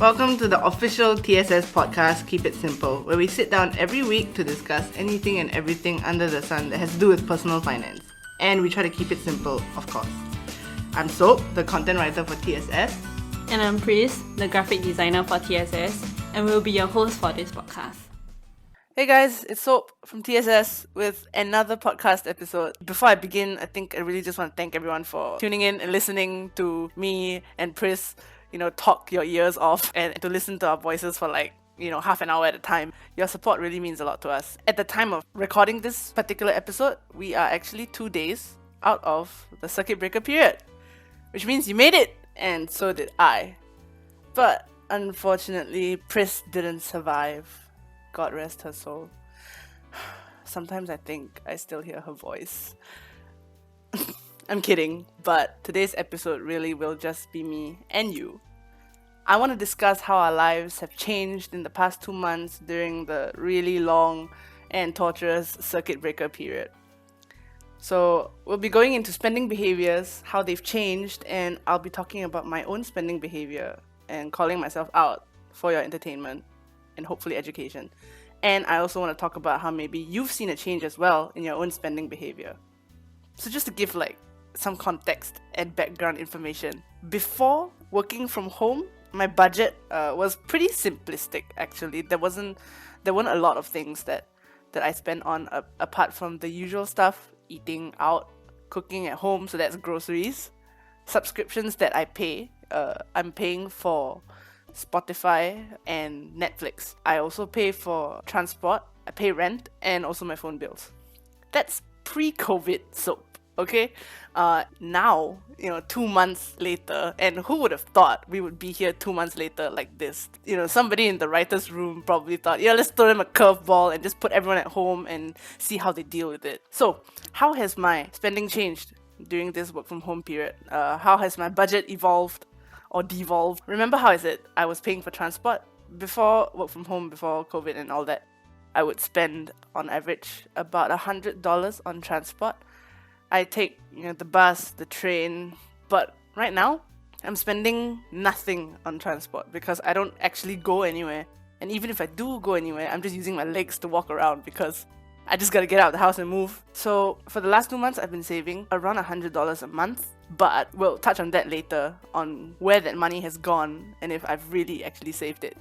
Welcome to the official TSS podcast, Keep It Simple, where we sit down every week to discuss anything and everything under the sun that has to do with personal finance. And we try to keep it simple, of course. I'm Soap, the content writer for TSS. And I'm Pris, the graphic designer for TSS, and we'll be your host for this podcast. Hey guys, it's Soap from TSS with another podcast episode. Before I begin, I think I really just want to thank everyone for tuning in and listening to me and Pris, talk your ears off and to listen to our voices for half an hour at a time. Your support really means a lot to us. At the time of recording this particular episode, we are actually 2 days out of the circuit breaker period, which means you made it, and so did I. But unfortunately, Pris didn't survive. God rest her soul. Sometimes I think I still hear her voice. I'm kidding, but today's episode really will just be me and you. I want to discuss how our lives have changed in the past 2 months during the really long and torturous circuit breaker period. So we'll be going into spending behaviors, how they've changed, and I'll be talking about my own spending behavior and calling myself out for your entertainment and hopefully education. And I also want to talk about how maybe you've seen a change as well in your own spending behavior. So just to give some context and background information, before working from home, my budget was pretty simplistic actually. There weren't a lot of things that I spent on apart from the usual stuff, eating out, cooking at home, so that's groceries, subscriptions that I pay. I'm paying for Spotify and Netflix. I also pay for transport, I pay rent, and also my phone bills. That's pre-COVID Soap. Okay, now, 2 months later, and who would have thought we would be here 2 months later like this? Somebody in the writer's room probably thought, let's throw them a curveball and just put everyone at home and see how they deal with it. So, how has my spending changed during this work from home period? How has my budget evolved or devolved? Remember how I said I was paying for transport before work from home, before COVID and all that? I would spend on average about $100 on transport. I take the bus, the train, but right now I'm spending nothing on transport because I don't actually go anywhere. And even if I do go anywhere, I'm just using my legs to walk around because I just gotta get out of the house and move. So for the last 2 months, I've been saving around $100 a month, but we'll touch on that later, on where that money has gone and if I've really actually saved it.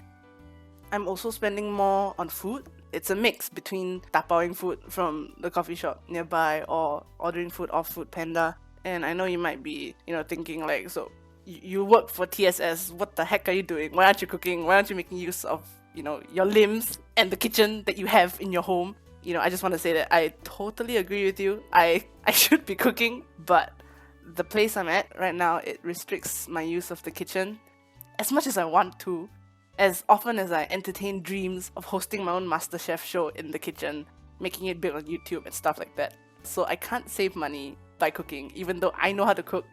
I'm also spending more on food. It's a mix between tapaoing food from the coffee shop nearby or ordering food off Food Panda. And I know you might be, thinking so you work for TSS, what the heck are you doing? Why aren't you cooking? Why aren't you making use of, your limbs and the kitchen that you have in your home? I just want to say that I totally agree with you. I should be cooking, but the place I'm at right now, it restricts my use of the kitchen as much as I want to. As often as I entertain dreams of hosting my own MasterChef show in the kitchen, making it big on YouTube and stuff like that. So I can't save money by cooking, even though I know how to cook.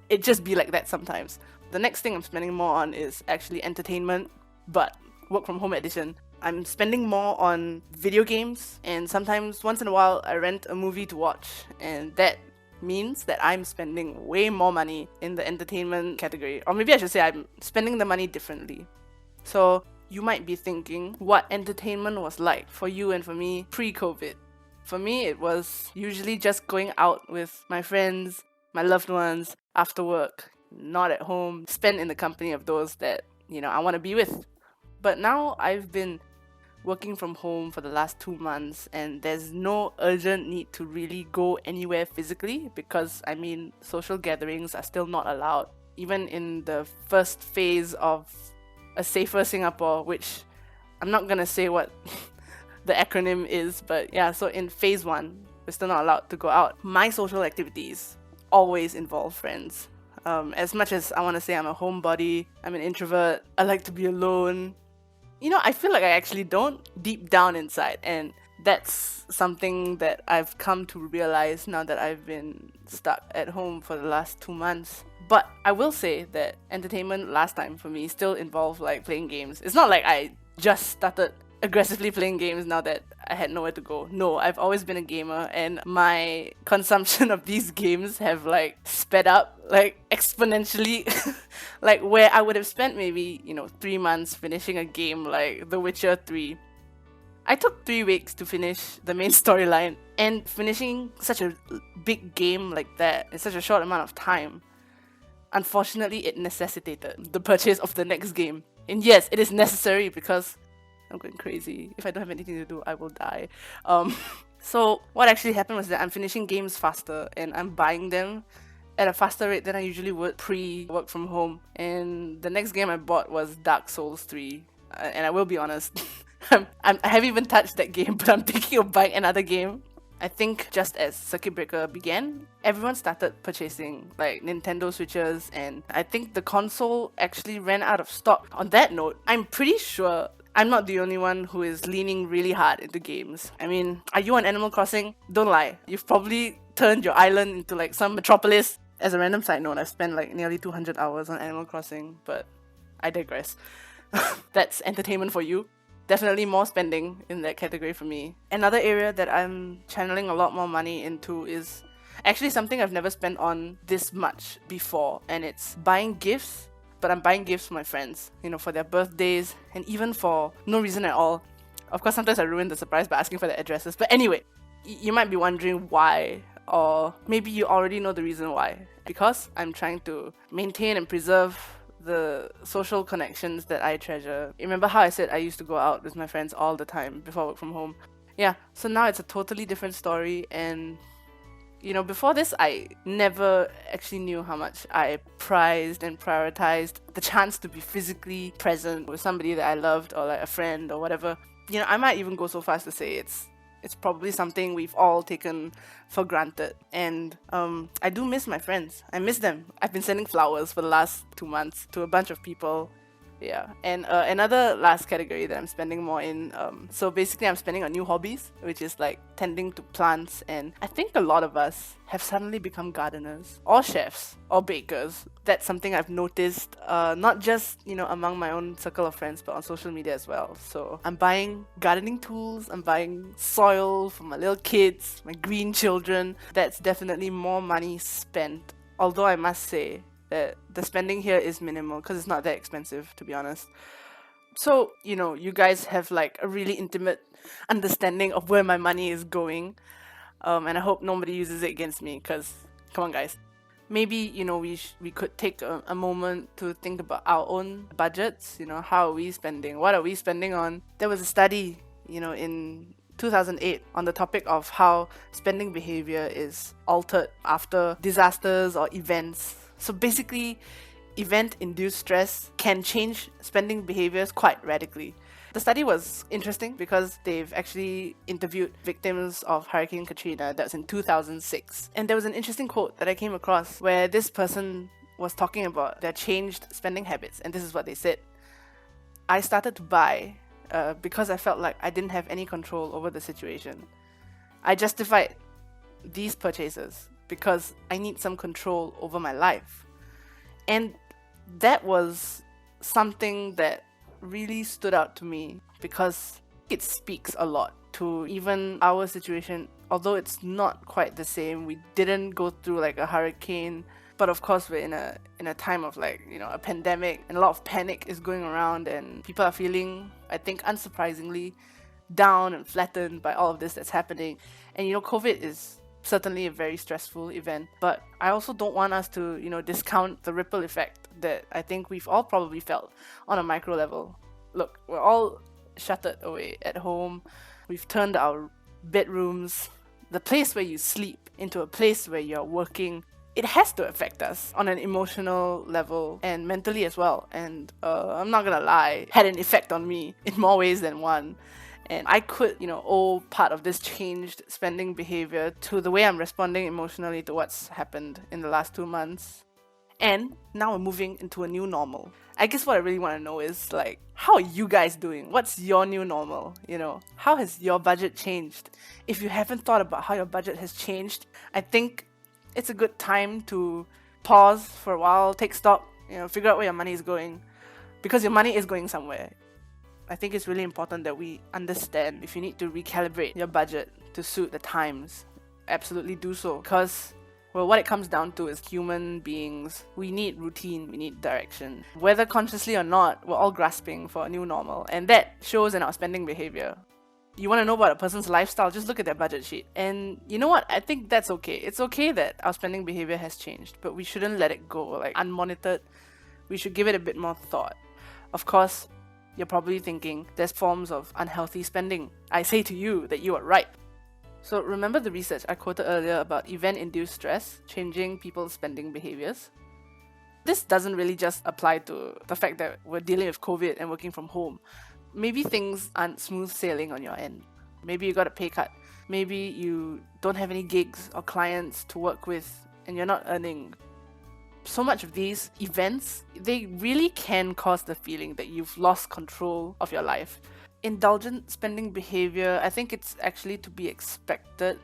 It just be like that sometimes. The next thing I'm spending more on is actually entertainment, but work from home edition. I'm spending more on video games, and sometimes once in a while I rent a movie to watch, and that means that I'm spending way more money in the entertainment category. Or maybe I should say I'm spending the money differently. So you might be thinking what entertainment was like for you and for me pre-COVID. For me, it was usually just going out with my friends, my loved ones, after work, not at home, spent in the company of those that, I want to be with. But now I've been working from home for the last 2 months and there's no urgent need to really go anywhere physically because, social gatherings are still not allowed. Even in the first phase of a safer Singapore, which I'm not gonna say what the acronym is, but yeah, so in phase 1, we're still not allowed to go out. My social activities always involve friends. As much as I want to say I'm a homebody, I'm an introvert, I like to be alone, I feel like I actually don't deep down inside, and that's something that I've come to realize now that I've been stuck at home for the last 2 months. But I will say that entertainment last time for me still involved playing games. It's not like I just started aggressively playing games now that I had nowhere to go. No, I've always been a gamer, and my consumption of these games have like sped up like exponentially. Like where I would have spent maybe, 3 months finishing a game like The Witcher 3. I took 3 weeks to finish the main storyline, and finishing such a big game like that in such a short amount of time, unfortunately, it necessitated the purchase of the next game. And yes, it is necessary because I'm going crazy. If I don't have anything to do, I will die. So what actually happened was that I'm finishing games faster and I'm buying them at a faster rate than I usually would pre-work from home. And the next game I bought was Dark Souls 3. And I will be honest, I haven't even touched that game, but I'm thinking of buying another game. I think just as Circuit Breaker began, everyone started purchasing like Nintendo Switches, and I think the console actually ran out of stock. On that note, I'm pretty sure I'm not the only one who is leaning really hard into games. I mean, are you on Animal Crossing? Don't lie. You've probably turned your island into like some metropolis. As a random side note, I've spent like nearly 200 hours on Animal Crossing, but I digress. That's entertainment for you. Definitely more spending in that category for me. Another area that I'm channeling a lot more money into is actually something I've never spent on this much before, and it's buying gifts. But I'm buying gifts for my friends, for their birthdays, and even for no reason at all. Of course, sometimes I ruin the surprise by asking for their addresses. But anyway, you might be wondering why, or maybe you already know the reason why. Because I'm trying to maintain and preserve the social connections that I treasure. Remember how I said I used to go out with my friends all the time before I work from home? Yeah, so now it's a totally different story, and before this, I never actually knew how much I prized and prioritized the chance to be physically present with somebody that I loved, or like a friend or whatever. I might even go so far as to say it's probably something we've all taken for granted. And I do miss my friends. I miss them. I've been sending flowers for the last 2 months to a bunch of people. Yeah, and another last category that I'm spending more in, so basically I'm spending on new hobbies, which is like tending to plants, and I think a lot of us have suddenly become gardeners, or chefs, or bakers. That's something I've noticed, not just, among my own circle of friends, but on social media as well. So I'm buying gardening tools, I'm buying soil for my little kids, my green children. That's definitely more money spent, although I must say, that the spending here is minimal because it's not that expensive, to be honest. So, you guys have like a really intimate understanding of where my money is going. And I hope nobody uses it against me because, come on, guys. Maybe, we could take a moment to think about our own budgets. How are we spending? What are we spending on? There was a study, in 2008 on the topic of how spending behavior is altered after disasters or events. So basically, event-induced stress can change spending behaviors quite radically. The study was interesting because they've actually interviewed victims of Hurricane Katrina. That was in 2006. And there was an interesting quote that I came across where this person was talking about their changed spending habits. And this is what they said. I started to buy because I felt like I didn't have any control over the situation. I justified these purchases because I need some control over my life. And that was something that really stood out to me because it speaks a lot to even our situation. Although it's not quite the same, we didn't go through like a hurricane, but of course we're in a time of like, a pandemic, and a lot of panic is going around, and people are feeling, I think unsurprisingly, down and flattened by all of this that's happening. And COVID is certainly a very stressful event, but I also don't want us to, discount the ripple effect that I think we've all probably felt on a micro level. Look, we're all shuttered away at home. We've turned our bedrooms, the place where you sleep, into a place where you're working. It has to affect us on an emotional level and mentally as well. And I'm not gonna lie, had an effect on me in more ways than one. And I could, owe part of this changed spending behavior to the way I'm responding emotionally to what's happened in the last 2 months. And now we're moving into a new normal. I guess what I really want to know is like, how are you guys doing? What's your new normal? How has your budget changed? If you haven't thought about how your budget has changed, I think it's a good time to pause for a while, take stock, figure out where your money is going. Because your money is going somewhere. I think it's really important that we understand if you need to recalibrate your budget to suit the times, absolutely do so. Because, well, what it comes down to is human beings, we need routine, we need direction. Whether consciously or not, we're all grasping for a new normal, and that shows in our spending behavior. You want to know about a person's lifestyle, just look at their budget sheet. And you know what? I think that's okay. It's okay that our spending behavior has changed, but we shouldn't let it go like unmonitored. We should give it a bit more thought. Of course, you're probably thinking there's forms of unhealthy spending. I say to you that you are right. So remember the research I quoted earlier about event-induced stress changing people's spending behaviors? This doesn't really just apply to the fact that we're dealing with COVID and working from home. Maybe things aren't smooth sailing on your end. Maybe you got a pay cut. Maybe you don't have any gigs or clients to work with and you're not earning. So much of these events, they really can cause the feeling that you've lost control of your life. Indulgent spending behavior, I think it's actually to be expected,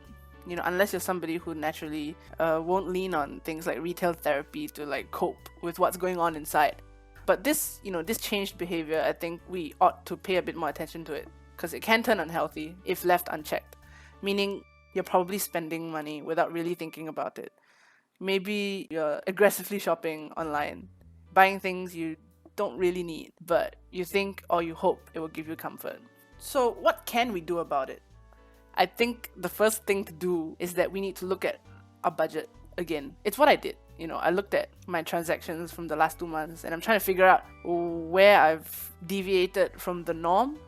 unless you're somebody who naturally won't lean on things like retail therapy to like cope with what's going on inside. But this changed behavior, I think we ought to pay a bit more attention to it because it can turn unhealthy if left unchecked. Meaning you're probably spending money without really thinking about it. Maybe you're aggressively shopping online, buying things you don't really need, but you think or you hope it will give you comfort. So what can we do about it? I think the first thing to do is that we need to look at our budget again. It's what I did. I looked at my transactions from the last 2 months and I'm trying to figure out where I've deviated from the norm.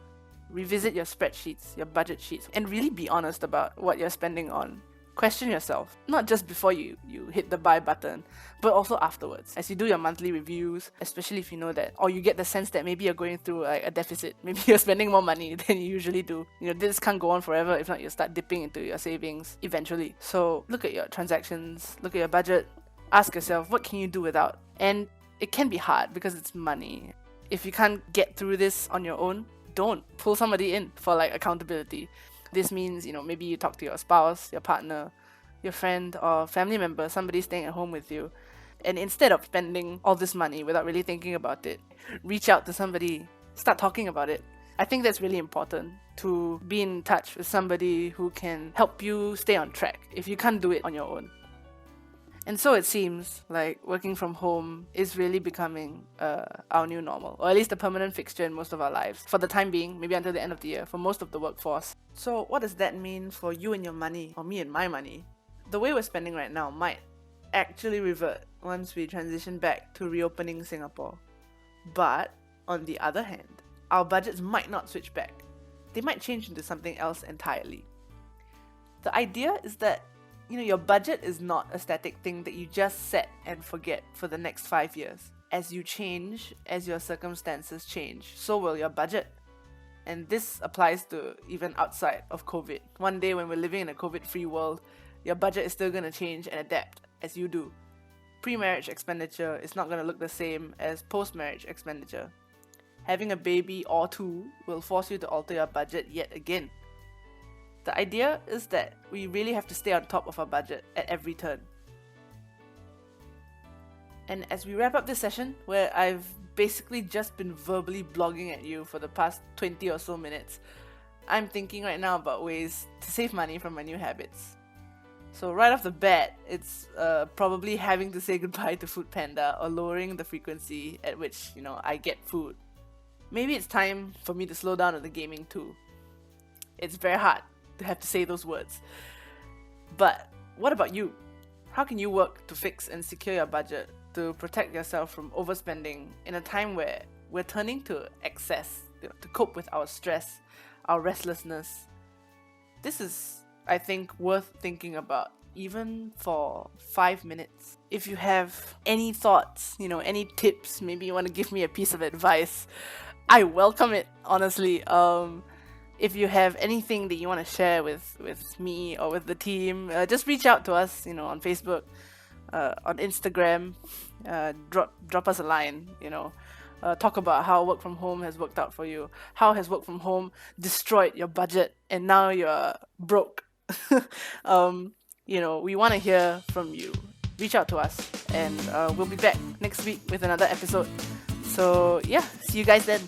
Revisit your spreadsheets, your budget sheets, and really be honest about what you're spending on. Question yourself, not just before you hit the buy button, but also afterwards. As you do your monthly reviews, especially if you know that, or you get the sense that maybe you're going through like a deficit, maybe you're spending more money than you usually do. This can't go on forever, if not you'll start dipping into your savings eventually. So look at your transactions, look at your budget, ask yourself, what can you do without? And it can be hard because it's money. If you can't get through this on your own, don't. Pull somebody in for like accountability. This means, maybe you talk to your spouse, your partner, your friend or family member, somebody staying at home with you. And instead of spending all this money without really thinking about it, reach out to somebody, start talking about it. I think that's really important, to be in touch with somebody who can help you stay on track if you can't do it on your own. And so it seems like working from home is really becoming our new normal, or at least a permanent fixture in most of our lives. For the time being, maybe until the end of the year, for most of the workforce. So what does that mean for you and your money, or me and my money? The way we're spending right now might actually revert once we transition back to reopening Singapore. But on the other hand, our budgets might not switch back. They might change into something else entirely. The idea is that your budget is not a static thing that you just set and forget for the next 5 years. As you change, as your circumstances change, so will your budget. And this applies to even outside of COVID. One day when we're living in a COVID-free world, your budget is still going to change and adapt as you do. Pre-marriage expenditure is not going to look the same as post-marriage expenditure. Having a baby or two will force you to alter your budget yet again. The idea is that we really have to stay on top of our budget at every turn. And as we wrap up this session, where I've basically just been verbally blogging at you for the past 20 or so minutes, I'm thinking right now about ways to save money from my new habits. So right off the bat, it's probably having to say goodbye to Food Panda or lowering the frequency at which, I get food. Maybe it's time for me to slow down on the gaming too. It's very hard to have to say those words. But what about you? How can you work to fix and secure your budget to protect yourself from overspending in a time where we're turning to excess to cope with our stress, our restlessness? This is, I think, worth thinking about, even for 5 minutes. If you have any thoughts, any tips, maybe you want to give me a piece of advice, I welcome it, honestly. If you have anything that you want to share with me or with the team, just reach out to us, on Facebook, on Instagram, drop us a line, talk about how work from home has worked out for you. How has work from home destroyed your budget and now you're broke? We want to hear from you. Reach out to us and we'll be back next week with another episode. So yeah, see you guys then.